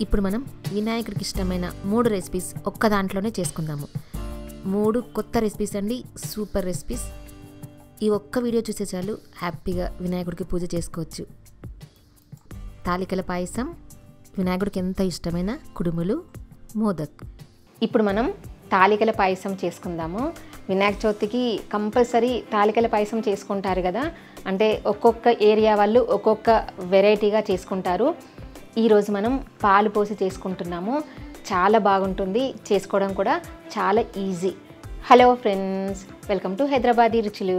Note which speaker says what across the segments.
Speaker 1: ఇప్పుడు మనం వినాయకుడికి ఇష్టమైన 3 రెసిపీస్ ఒక్క దాంట్లోనే చేసుకుందాము. 3 కొత్త రెసిపీస్ అండి, సూపర్ రెసిపీస్. ఈ ఒక్క వీడియో చూసే చాలు హ్యాపీగా వినాయకుడికి పూజ చేసుకోవచ్చు. తాలికల పాయసం, వినాయకుడికి ఎంత ఇష్టమైన కుడుములు, మోదక్. ఇప్పుడు మనం తాలికల పాయసం చేసుకుందాము. వినాయక చవితికి కంపల్సరీ తాలికల పాయసం చేసుకుంటారు కదా, అంటే ఒక్కొక్క ఏరియా వాళ్ళు ఒక్కొక్క వెరైటీగా చేసుకుంటారు. ఈరోజు మనం పాలు పోసి చేసుకుంటున్నాము. చాలా బాగుంటుంది, చేసుకోవడం కూడా చాలా easy. Hello friends, welcome to Hyderabadi రుచులు.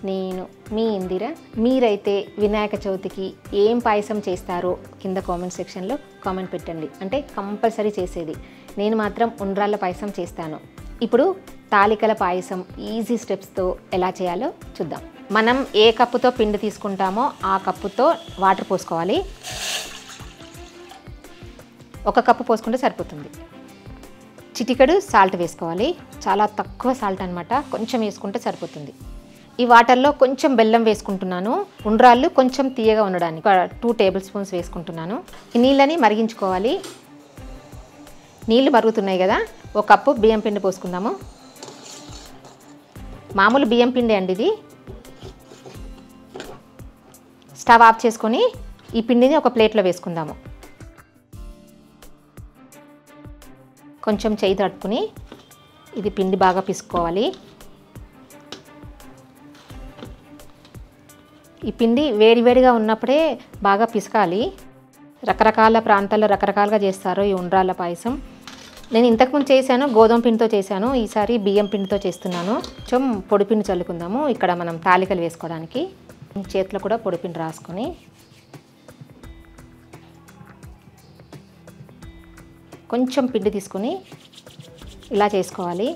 Speaker 1: నేను మీ ఇందిర. మీరైతే వినాయక చవితికి ఏం పాయసం చేస్తారో కింద కామెంట్ సెక్షన్లో కామెంట్ పెట్టండి, అంటే కంపల్సరీ చేసేది. నేను మాత్రం ఉండ్రాళ్ళ పాయసం చేస్తాను. ఇప్పుడు తాలికల పాయసం ఈజీ స్టెప్స్తో ఎలా చేయాలో చూద్దాం. మనం ఏ కప్పుతో పిండి తీసుకుంటామో ఆ కప్పుతో వాటర్ పోసుకోవాలి. 1 కప్పు పోసుకుంటే సరిపోతుంది. చిటికెడు సాల్ట్ వేసుకోవాలి. చాలా తక్కువ సాల్ట్ అనమాట, కొంచెం వేసుకుంటే సరిపోతుంది. ఈ వాటర్లో కొంచెం బెల్లం వేసుకుంటున్నాను, ఉండ్రాళ్ళు కొంచెం తీయగా ఉండడానికి. 2 టేబుల్ స్పూన్స్ వేసుకుంటున్నాను. ఈ నీళ్ళని మరిగించుకోవాలి. నీళ్ళు మరుగుతున్నాయి కదా, 1 కప్పు బియ్యం పిండి పోసుకుందాము. మామూలు బియ్యం పిండి అండి ఇది. స్టవ్ ఆఫ్ చేసుకొని ఈ పిండిని ఒక ప్లేట్లో వేసుకుందాము. కొంచెం చేయి తడుపుకొని ఇది పిండి బాగా పిసుకోవాలి. ఈ పిండి వేడివేడిగా ఉన్నప్పుడే బాగా పిసకాలి. రకరకాల ప్రాంతాల్లో రకరకాలుగా చేస్తారు ఈ ఉండ్రాళ్ళ పాయసం. నేను ఇంతకుముందు చేశాను, గోధుమ పిండితో చేశాను. ఈసారి బియ్యం పిండితో చేస్తున్నాను. కొంచెం పొడిపిండి చల్లుకుందాము ఇక్కడ మనం తాలికలు వేసుకోవడానికి. చేతిలో కూడా పొడిపిండి రాసుకొని కొంచెం పిండి తీసుకొని ఇలా చేసుకోవాలి.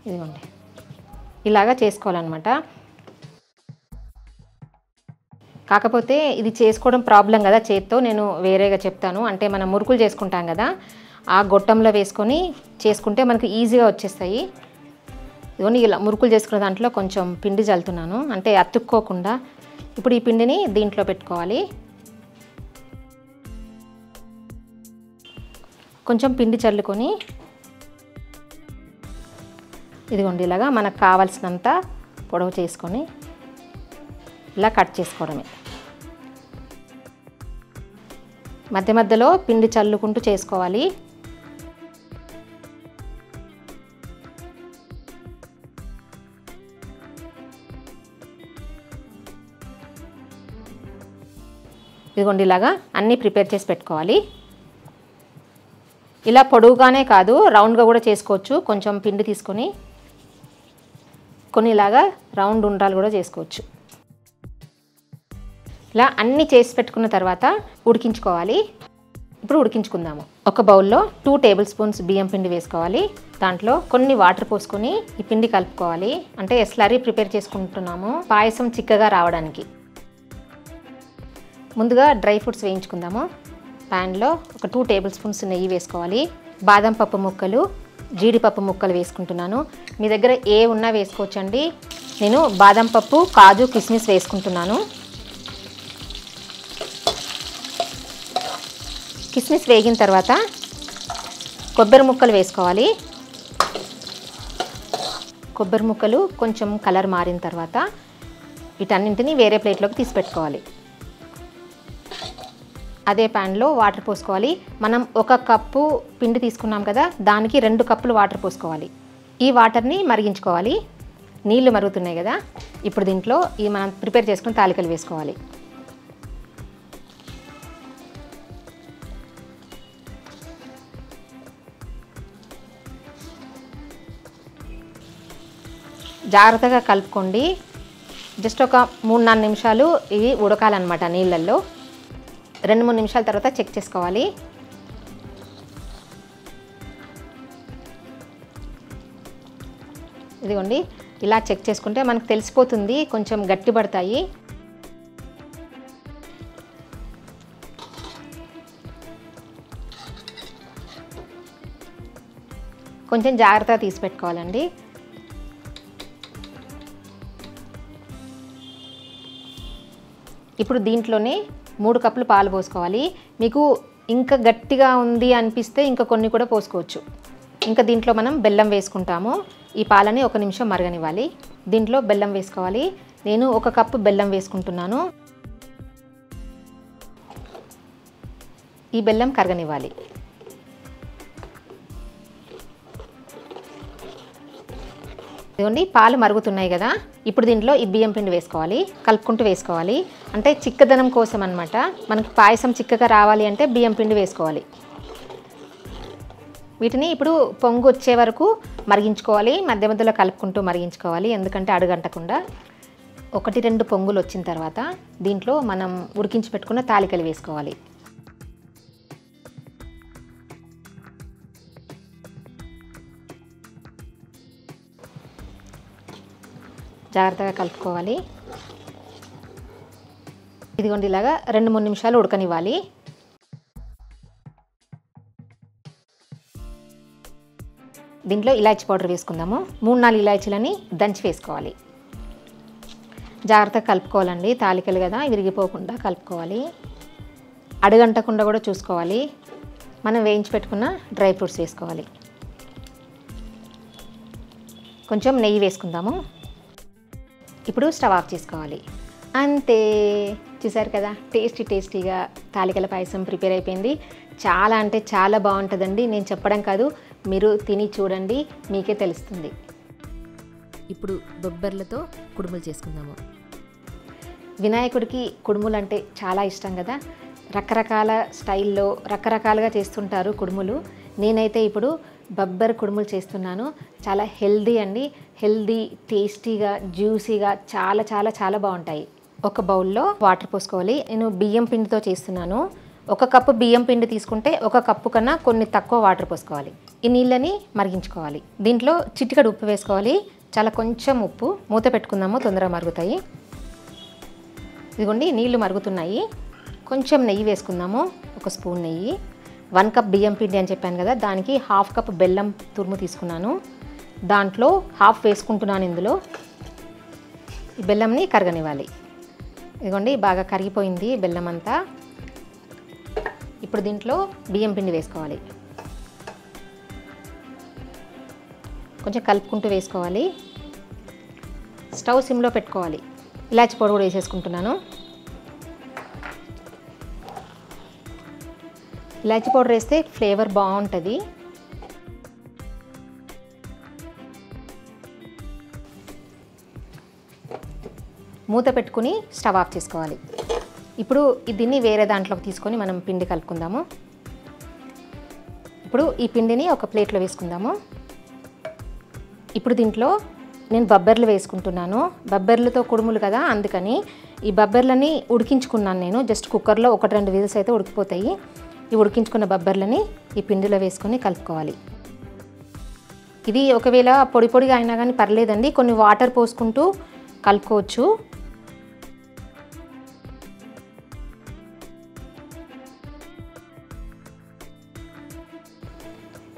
Speaker 1: ఇదిగోండి, ఇలాగా చేసుకోవాలన్నమాట. కాకపోతే ఇది చేసుకోవడం ప్రాబ్లం కదా చేత్తో, నేను వేరేగా చెప్తాను. అంటే మనం మురుకులు చేసుకుంటాం కదా, ఆ గొట్టంలో వేసుకొని చేసుకుంటే మనకు ఈజీగా వచ్చేస్తాయి. ఇదిగోండి, ఇలా మురుకులు చేసుకునే దాంట్లో కొంచెం పిండి చల్లుతున్నాను, అంటే అతుక్కోకుండా. ఇప్పుడు ఈ పిండిని దీంట్లో పెట్టుకోవాలి. కొంచెం పిండి చల్లుకొని ఇదిగోండి ఇలాగా మనకు కావాల్సినంత పొడవు చేసుకొని ఇలా కట్ చేసుకోవడమే. మధ్య మధ్యలో పిండి చల్లుకుంటూ చేసుకోవాలి. ఇదిగోండి ఇలాగా అన్నీ ప్రిపేర్ చేసి పెట్టుకోవాలి. ఇలా పొడవుగానే కాదు, రౌండ్గా కూడా చేసుకోవచ్చు. కొంచెం పిండి తీసుకొని కొన్ని ఇలాగా రౌండ్ ఉండ్రాలు కూడా చేసుకోవచ్చు. ఇలా అన్నీ చేసి పెట్టుకున్న తర్వాత ఉడికించుకోవాలి. ఇప్పుడు ఉడికించుకుందాము. ఒక బౌల్లో 2 టేబుల్ స్పూన్స్ బియ్యం పిండి వేసుకోవాలి. దాంట్లో కొన్ని వాటర్ పోసుకొని ఈ పిండి కలుపుకోవాలి. అంటే స్లరీ ప్రిపేర్ చేసుకుంటున్నాము పాయసం చిక్కగా రావడానికి. ముందుగా డ్రై ఫ్రూట్స్ వేయించుకుందాము. ప్యాన్లో ఒక 2 టేబుల్ స్పూన్స్ నెయ్యి వేసుకోవాలి. బాదం పప్పు ముక్కలు, జీడిపప్పు ముక్కలు వేసుకుంటున్నాను. మీ దగ్గర ఏ ఉన్నా వేసుకోవచ్చండి. నేను బాదం పప్పు, కాజు, కిస్మిస్ వేసుకుంటున్నాను. కిస్మిస్ వేగిన తర్వాత కొబ్బరి ముక్కలు వేసుకోవాలి. కొబ్బరి ముక్కలు కొంచెం కలర్ మారిన తర్వాత వీటన్నింటినీ వేరే ప్లేట్లోకి తీసి పెట్టుకోవాలి. అదే ప్యాన్లో వాటర్ పోసుకోవాలి. మనం 1 కప్పు పిండి తీసుకున్నాం కదా, దానికి 2 కప్పులు వాటర్ పోసుకోవాలి. ఈ వాటర్ని మరిగించుకోవాలి. నీళ్లు మరుగుతున్నాయి కదా, ఇప్పుడు దీంట్లో ఈ మనం ప్రిపేర్ చేసుకుని తాలికలు వేసుకోవాలి. జాగ్రత్తగా కలుపుకోండి. జస్ట్ ఒక 3-4 నిమిషాలు ఇవి ఉడకాలన్నమాట నీళ్ళల్లో. 2-3 నిమిషాల తర్వాత చెక్ చేసుకోవాలి. ఇదిగోండి, ఇలా చెక్ చేసుకుంటే మనకు తెలిసిపోతుంది, కొంచెం గట్టి పడతాయి. కొంచెం జాగ్రత్తగా తీసి పెట్టుకోవాలండి. ఇప్పుడు దీంట్లోనే 3 కప్పులు పాలు పోసుకోవాలి. మీకు ఇంకా గట్టిగా ఉంది అనిపిస్తే ఇంకా కొన్ని కూడా పోసుకోవచ్చు. ఇంకా దీంట్లో మనం బెల్లం వేసుకుంటాము. ఈ పాలని 1 నిమిషం మరగనివ్వాలి. దీంట్లో బెల్లం వేసుకోవాలి. నేను 1 కప్పు బెల్లం వేసుకుంటున్నాను. ఈ బెల్లం కరగనివ్వాలి. ఇదిగోండి పాలు మరుగుతున్నాయి కదా. ఇప్పుడు దీంట్లో ఈ బియ్యం పిండి వేసుకోవాలి. కలుపుకుంటూ వేసుకోవాలి. అంటే చిక్కదనం కోసం అన్నమాట. మనకు పాయసం చిక్కగా రావాలి అంటే బియ్యం పిండి వేసుకోవాలి. వీటిని ఇప్పుడు పొంగు వచ్చే వరకు మరిగించుకోవాలి. మధ్య మధ్యలో కలుపుకుంటూ మరిగించుకోవాలి. ఎందుకంటే అడుగంటకుండా. 1-2 పొంగులు వచ్చిన తర్వాత దీంట్లో మనం ఉడికించి పెట్టుకున్న తాలికలు వేసుకోవాలి. జాగ్రత్తగా కలుపుకోవాలి. ఇదిగోండి ఇలాగా 2-3 నిమిషాలు ఉడకనివ్వాలి. దీంట్లో ఇలాచీ పౌడర్ వేసుకుందాము. 3-4 ఇలాచీలని దంచి వేసుకోవాలి. జాగ్రత్తగా కలుపుకోవాలండి. తాలికలు కదా, విరిగిపోకుండా కలుపుకోవాలి. అడుగంటకుండా కూడా చూసుకోవాలి. మనం వేయించి పెట్టుకున్న డ్రై ఫ్రూట్స్ వేసుకోవాలి. కొంచెం నెయ్యి వేసుకుందాము. ఇప్పుడు స్టవ్ ఆఫ్ చేసుకోవాలి. అంతే, చూసారు కదా, టేస్టీగా తాలికల పాయసం ప్రిపేర్ అయిపోయింది. చాలా అంటే చాలా బాగుంటుందండి. నేను చెప్పడం కాదు, మీరు తిని చూడండి, మీకే తెలుస్తుంది. ఇప్పుడు బొబ్బర్లతో కుడుములు చేసుకుందాము. వినాయకుడికి కుడుములు అంటే చాలా ఇష్టం కదా. రకరకాల స్టైల్లో రకరకాలుగా చేస్తుంటారు కుడుములు. నేనైతే ఇప్పుడు బొబ్బర్ కుడుములు చేస్తున్నాను. చాలా హెల్దీ అండి. హెల్దీ, టేస్టీగా, జ్యూసీగా చాలా చాలా చాలా బాగుంటాయి. ఒక బౌల్లో వాటర్ పోసుకోవాలి. నేను బియ్యం పిండితో చేస్తున్నాను. 1 కప్పు బియ్యం పిండి తీసుకుంటే 1 కప్పు కన్నా కొన్ని తక్కువ వాటర్ పోసుకోవాలి. ఈ నీళ్ళని మరిగించుకోవాలి. దీంట్లో చిటికెడు ఉప్పు వేసుకోవాలి. చాలా కొంచెం ఉప్పు. మూత పెట్టుకుందాము, తొందరగా మరుగుతాయి. ఇదిగోండి నీళ్లు మరుగుతున్నాయి. కొంచెం నెయ్యి వేసుకుందాము. 1 స్పూన్ నెయ్యి. 1 కప్ బియ్యం పిండి అని చెప్పాను కదా, దానికి 1/2 కప్ బెల్లం తురుము తీసుకున్నాను. దాంట్లో 1/2 వేసుకుంటున్నాను. ఇందులో ఈ బెల్లంని కరగనివ్వాలి. ఇదిగోండి బాగా కరిగిపోయింది బెల్లం అంతా. ఇప్పుడు దీంట్లో బియ్యం పిండి వేసుకోవాలి. కొంచెం కలుపుకుంటూ వేసుకోవాలి. స్టవ్ సిమ్లో పెట్టుకోవాలి. ఇలాచి పౌడర్ కూడా వేసేసుకుంటున్నాను. ఇలాచి పౌడర్ వేస్తే ఫ్లేవర్ బాగుంటుంది. మూత పెట్టుకుని స్టవ్ ఆఫ్ చేసుకోవాలి. ఇప్పుడు దీన్ని వేరే దాంట్లోకి తీసుకొని మనం పిండి కలుపుకుందాము. ఇప్పుడు ఈ పిండిని ఒక ప్లేట్లో వేసుకుందాము. ఇప్పుడు దీంట్లో నేను బొబ్బర్లు వేసుకుంటున్నాను. బొబ్బర్లతో కుడుములు కదా, అందుకని ఈ బొబ్బర్లని ఉడికించుకున్నాను నేను. జస్ట్ కుక్కర్లో 1-2 విజిల్స్ అయితే ఉడికిపోతాయి. ఈ ఉడికించుకున్న బొబ్బర్లని ఈ పిండిలో వేసుకొని కలుపుకోవాలి. ఇది ఒకవేళ పొడి పొడిగా అయినా కానీ పర్లేదండి, కొన్ని వాటర్ పోసుకుంటూ కలుపుకోవచ్చు.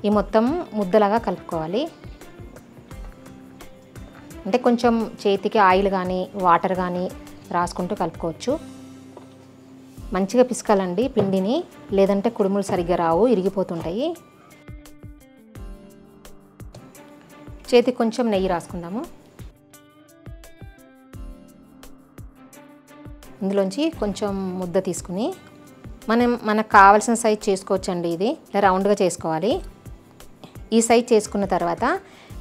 Speaker 1: ఈ మొత్తం ముద్దలాగా కలుపుకోవాలి. అంటే కొంచెం చేతికి ఆయిల్ కానీ వాటర్ కానీ రాసుకుంటూ కలుపుకోవచ్చు. మంచిగా పిసకాలండి పిండిని, లేదంటే కుడుములు సరిగ్గా రావు, ఇరిగిపోతుంటాయి. చేతికి కొంచెం నెయ్యి రాసుకుందాము. ఇందులోంచి కొంచెం ముద్ద తీసుకుని మనకు కావాల్సిన సైజ్ చేసుకోవచ్చండి. ఇది ఇలా రౌండ్గా చేసుకోవాలి. ఈ సైజ్ చేసుకున్న తర్వాత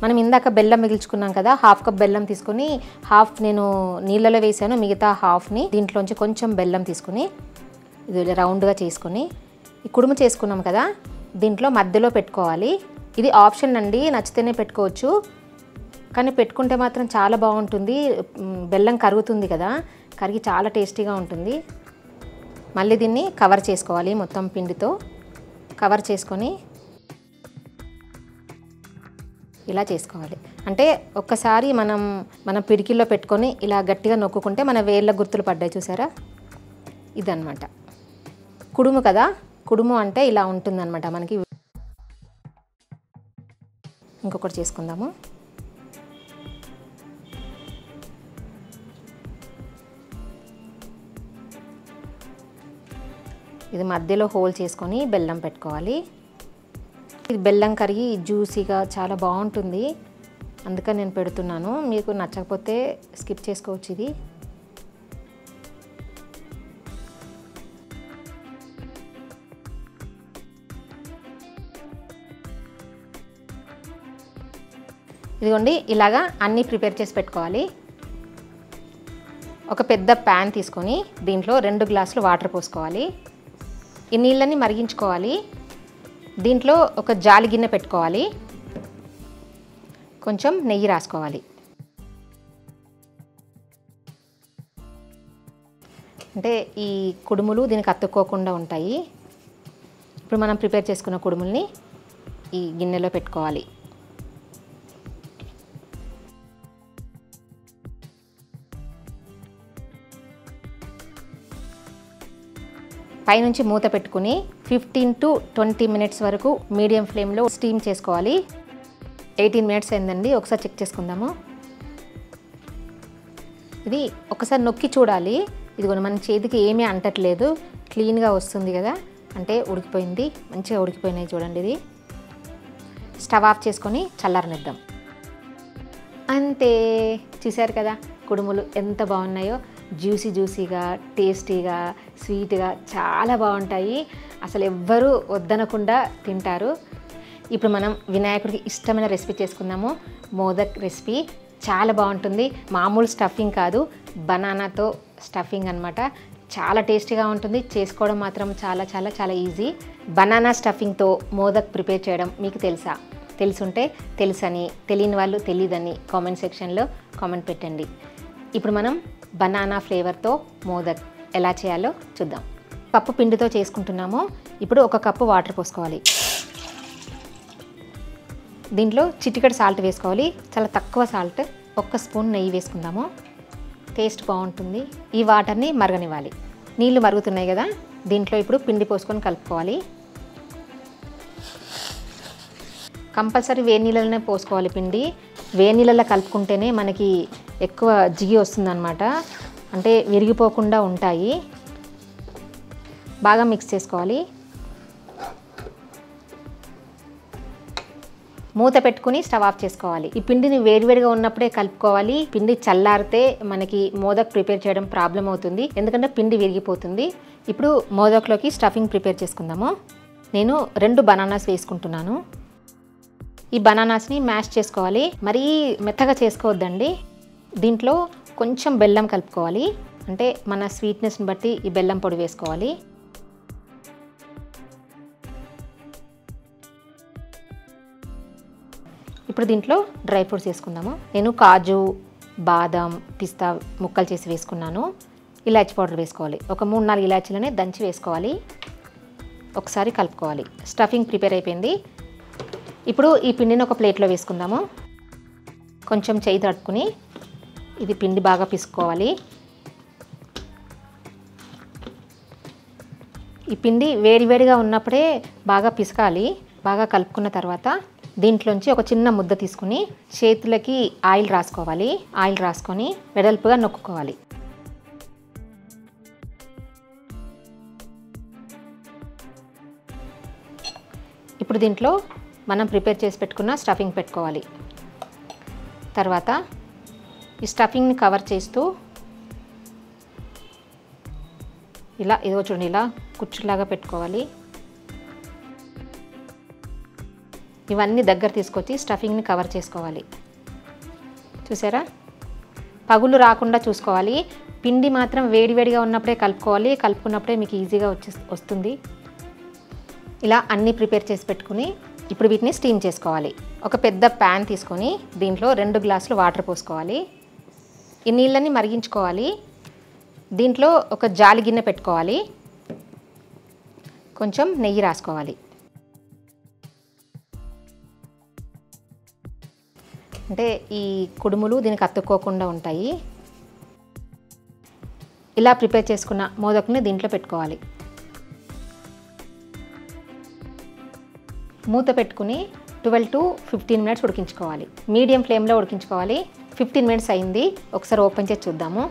Speaker 1: మనం ఇందాక బెల్లం మిగిల్చుకున్నాం కదా, 1/2 కప్ బెల్లం తీసుకుని 1/2 నేను నీళ్ళలో వేసాను, మిగతా 1/2ని దీంట్లోంచి కొంచెం బెల్లం తీసుకుని ఇది రౌండ్గా చేసుకొని ఈ కుడుము చేసుకున్నాం కదా, దీంట్లో మధ్యలో పెట్టుకోవాలి. ఇది ఆప్షన్ అండి, నచ్చితేనే పెట్టుకోవచ్చు, కానీ పెట్టుకుంటే మాత్రం చాలా బాగుంటుంది. బెల్లం కరుగుతుంది కదా, కరిగి చాలా టేస్టీగా ఉంటుంది. మళ్ళీ దీన్ని కవర్ చేసుకోవాలి. మొత్తం పిండితో కవర్ చేసుకొని ఇలా చేసుకోవాలి. అంటే ఒక్కసారి మన పిడికిల్లో పెట్టుకొని ఇలా గట్టిగా నొక్కుంటే మన వేళ్ళ గుర్తులు పడ్డాయి, చూసారా? ఇదన్నమాట కుడుము కదా. కుడుము అంటే ఇలా ఉంటుందన్నమాట మనకి. ఇంకొకటి చేసుకుందాము. ఇది మధ్యలో హోల్ చేసుకొని బెల్లం పెట్టుకోవాలి. ఇది బెల్లం కరిగి జ్యూసీగా చాలా బాగుంటుంది, అందుకని నేను పెడుతున్నాను. మీకు నచ్చకపోతే స్కిప్ చేసుకోవచ్చు. ఇది ఇదిగోండి, ఇలాగా అన్నీ ప్రిపేర్ చేసి పెట్టుకోవాలి. ఒక పెద్ద ప్యాన్ తీసుకొని దీంట్లో 2 గ్లాసులు వాటర్ పోసుకోవాలి. ఈ నీళ్ళని మరిగించుకోవాలి. దీంట్లో ఒక జాలి గిన్నె పెట్టుకోవాలి. కొంచెం నెయ్యి రాసుకోవాలి. అంటే ఈ కుడుములు దీనికి అతుక్కోకుండా ఉంటాయి. ఇప్పుడు మనం ప్రిపేర్ చేసుకున్న కుడుముల్ని ఈ గిన్నెలో పెట్టుకోవాలి. పైనుంచి మూత పెట్టుకుని 15 to 20 మినిట్స్ వరకు మీడియం ఫ్లేమ్లో స్టీమ్ చేసుకోవాలి. 18 మినిట్స్ అయిందండి, ఒకసారి చెక్ చేసుకుందాము. ఇది ఒకసారి నొక్కి చూడాలి. ఇదిగోండి, మన చేతికి ఏమీ అంటట్లేదు, క్లీన్గా వస్తుంది కదా, అంటే ఉడికిపోయింది. మంచిగా ఉడికిపోయినాయి చూడండి. ఇది స్టవ్ ఆఫ్ చేసుకొని చల్లారనిద్దాం. అంతే, చూశారు కదా కుడుములు ఎంత బాగున్నాయో. జ్యూసీగా, టేస్టీగా, స్వీట్గా చాలా బాగుంటాయి. అసలు ఎవ్వరూ వద్దనకుండా తింటారు. ఇప్పుడు మనం వినాయకుడికి ఇష్టమైన రెసిపీ చేసుకుందాము. మోదక్ రెసిపీ చాలా బాగుంటుంది. మామూలు స్టఫింగ్ కాదు, బనానాతో స్టఫింగ్ అనమాట. చాలా టేస్టీగా ఉంటుంది. చేసుకోవడం మాత్రం చాలా చాలా చాలా ఈజీ. బనానా స్టఫింగ్తో మోదక్ ప్రిపేర్ చేయడం మీకు తెలుసా? తెలుసుంటే తెలుసని, తెలియని వాళ్ళు తెలీదని కామెంట్ సెక్షన్లో కామెంట్ పెట్టండి. ఇప్పుడు మనం బనానా ఫ్లేవర్తో మోదక్ ఎలా చేయాలో చూద్దాం. కప్పు పిండితో చేసుకుంటున్నాము. ఇప్పుడు 1 కప్పు వాటర్ పోసుకోవాలి. దీంట్లో చిటికెడు సాల్ట్ వేసుకోవాలి, చాలా తక్కువ సాల్ట్. 1 స్పూన్ నెయ్యి వేసుకుందాము, టేస్ట్ బాగుంటుంది. ఈ వాటర్ని మరగనివ్వాలి. నీళ్ళు మరుగుతున్నాయి కదా, దీంట్లో ఇప్పుడు పిండి పోసుకొని కలుపుకోవాలి. కంపల్సరీ వేడి నీళ్ళలోనే పోసుకోవాలి పిండి. వేడి నీళ్ళలో కలుపుకుంటేనే మనకి ఎక్కువ జిగి వస్తుందన్నమాట, అంటే విరిగిపోకుండా ఉంటాయి. బాగా మిక్స్ చేసుకోవాలి. మూత పెట్టుకుని స్టవ్ ఆఫ్ చేసుకోవాలి. ఈ పిండిని వేడివేడిగా ఉన్నప్పుడే కలుపుకోవాలి. పిండి చల్లారితే మనకి మోదక్ ప్రిపేర్ చేయడం ప్రాబ్లం అవుతుంది, ఎందుకంటే పిండి విరిగిపోతుంది. ఇప్పుడు మోదక్లోకి స్టఫింగ్ ప్రిపేర్ చేసుకుందాము. నేను 2 బనానాస్ వేసుకుంటున్నాను. ఈ బనానాస్ని మ్యాష్ చేసుకోవాలి, మరీ మెత్తగా చేసుకోవద్దండి. దీంట్లో కొంచెం బెల్లం కలుపుకోవాలి, అంటే మన స్వీట్నెస్ని బట్టి ఈ బెల్లం పొడి వేసుకోవాలి. ఇప్పుడు దీంట్లో డ్రై ఫ్రూట్స్ వేసుకుందాము. నేను కాజు, బాదం, పిస్తా ముక్కలు చేసి వేసుకున్నాను. ఇలాచీ పౌడర్ వేసుకోవాలి. ఒక 3-4 ఇలాచీలని దంచి వేసుకోవాలి. ఒకసారి కలుపుకోవాలి. స్టఫింగ్ ప్రిపేర్ అయిపోయింది. ఇప్పుడు ఈ పిండిని ఒక ప్లేట్లో వేసుకుందాము. కొంచెం చేయి తడుపుకుని ఇది పిండి బాగా పిసుకోవాలి. ఈ పిండి వేడివేడిగా ఉన్నప్పుడే బాగా పిసకాలి. బాగా కలుపుకున్న తర్వాత దీంట్లోంచి ఒక చిన్న ముద్ద తీసుకుని చేతులకి ఆయిల్ రాసుకోవాలి. ఆయిల్ రాసుకొని వెడల్పుగా నొక్కుకోవాలి. ఇప్పుడు దీంట్లో మనం ప్రిపేర్ చేసి పెట్టుకున్న స్టఫింగ్ పెట్టుకోవాలి. తర్వాత ఈ స్టఫింగ్ని కవర్ చేస్తూ ఇలా ఏదో చూడండి, ఇలా కుచ్చులాగా పెట్టుకోవాలి. ఇవన్నీ దగ్గర తీసుకొచ్చి స్టఫింగ్ని కవర్ చేసుకోవాలి. చూసారా, పగులు రాకుండా చూసుకోవాలి. పిండి మాత్రం వేడివేడిగా ఉన్నప్పుడే కలుపుకోవాలి. కలుపుకున్నప్పుడే మీకు ఈజీగా వస్తుంది. ఇలా అన్నీ ప్రిపేర్ చేసి పెట్టుకుని ఇప్పుడు వీటిని స్టీమ్ చేసుకోవాలి. ఒక పెద్ద ప్యాన్ తీసుకొని దీంట్లో 2 గ్లాసులు వాటర్ పోసుకోవాలి. ఈ నీళ్ళని మరిగించుకోవాలి. దీంట్లో ఒక జాలి గిన్నె పెట్టుకోవాలి. కొంచెం నెయ్యి రాసుకోవాలి. అంటే ఈ కుడుములు దీనికి అతుక్కోకుండా ఉంటాయి. ఇలా ప్రిపేర్ చేసుకున్న మోదక్ని దీంట్లో పెట్టుకోవాలి. మూత పెట్టుకుని 12 to 15 మినిట్స్ ఉడికించుకోవాలి. మీడియం ఫ్లేమ్లో ఉడికించుకోవాలి. 15 మినిట్స్ అయింది, ఒకసారి ఓపెన్ చేసి చూద్దాము.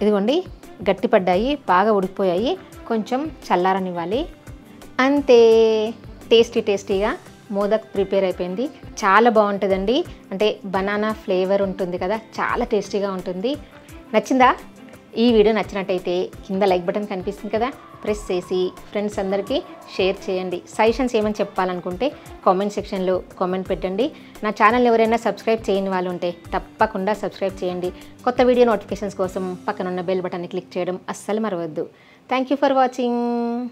Speaker 1: ఇదిగోండి గట్టిపడ్డాయి, బాగా ఉడికిపోయాయి. కొంచెం చల్లారనివ్వాలి. అంతే, టేస్టీగా మోదక్ ప్రిపేర్ అయిపోయింది. చాలా బాగుంటుందండి. అంటే బనానా ఫ్లేవర్ ఉంటుంది కదా, చాలా టేస్టీగా ఉంటుంది. నచ్చిందా? ఈ వీడియో నచ్చినట్టయితే కింద లైక్ బటన్ కనిపిస్తుంది కదా, ప్రెస్ చేసి ఫ్రెండ్స్ అందరికీ షేర్ చేయండి. సజెషన్స్ ఏమని చెప్పాలనుకుంటే కామెంట్ సెక్షన్లో కామెంట్ పెట్టండి. నా ఛానల్ ఎవరైనా సబ్స్క్రైబ్ చేయని వాళ్ళు ఉంటే తప్పకుండా సబ్స్క్రైబ్ చేయండి. కొత్త వీడియో నోటిఫికేషన్స్ కోసం పక్కనున్న బెల్ బటన్ని క్లిక్ చేయడం అస్సలు మరవద్దు. Thank you for watching.